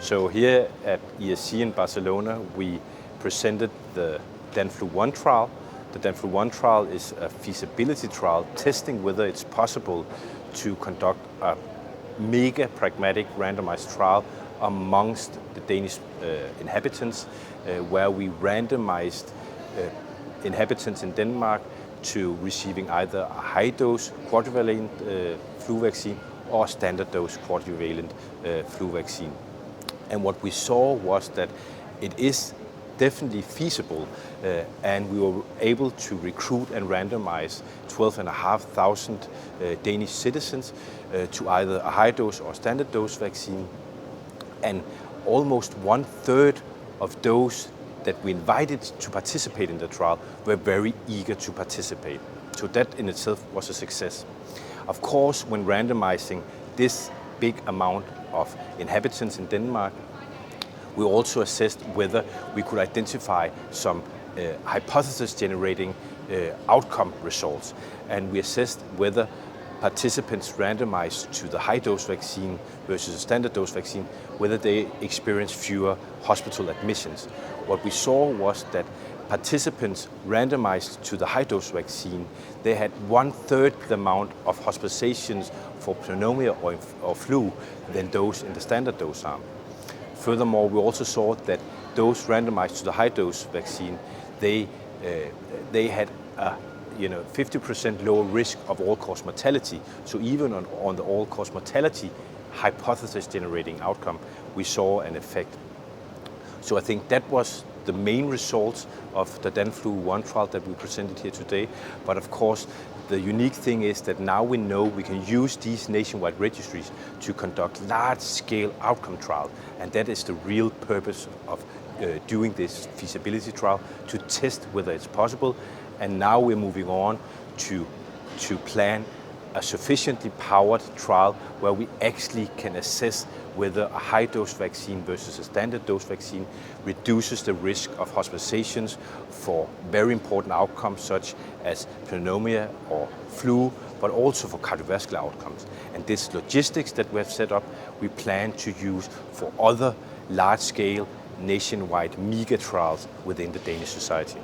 So here at ESC in Barcelona, we presented the DANFLU-1 trial. The DANFLU-1 trial is a feasibility trial testing whether it's possible to conduct a mega pragmatic randomized trial amongst the Danish inhabitants, where we randomized inhabitants in Denmark to receiving either a high-dose quadrivalent flu vaccine or standard dose quadrivalent flu vaccine. And what we saw was that it is definitely feasible, and we were able to recruit and randomize 12,500 Danish citizens to either a high-dose or standard dose vaccine. And almost 1/3 of those that we invited to participate in the trial were very eager to participate. So that in itself was a success. Of course, when randomizing this big amount of inhabitants in Denmark, we also assessed whether we could identify some hypothesis-generating outcome results. And we assessed whether participants randomized to the high-dose vaccine versus a standard dose vaccine, whether they experienced fewer hospital admissions. What we saw was that participants randomized to the high-dose vaccine, they had 1/3 the amount of hospitalizations for pneumonia or flu than those in the standard dose arm. Furthermore, we also saw that those randomized to the high-dose vaccine, they had a 50% lower risk of all-cause mortality. So even on the all-cause mortality hypothesis-generating outcome, we saw an effect. So I think that was the main results of the DANFLU-1 trial that we presented here today. But of course, the unique thing is that now we know we can use these nationwide registries to conduct large-scale outcome trials. And that is the real purpose of doing this feasibility trial, to test whether it's possible. And now we're moving on to plan a sufficiently powered trial where we actually can assess whether a high-dose vaccine versus a standard dose vaccine reduces the risk of hospitalizations for very important outcomes such as pneumonia or flu, but also for cardiovascular outcomes. And this logistics that we have set up, we plan to use for other large-scale nationwide mega trials within the Danish society.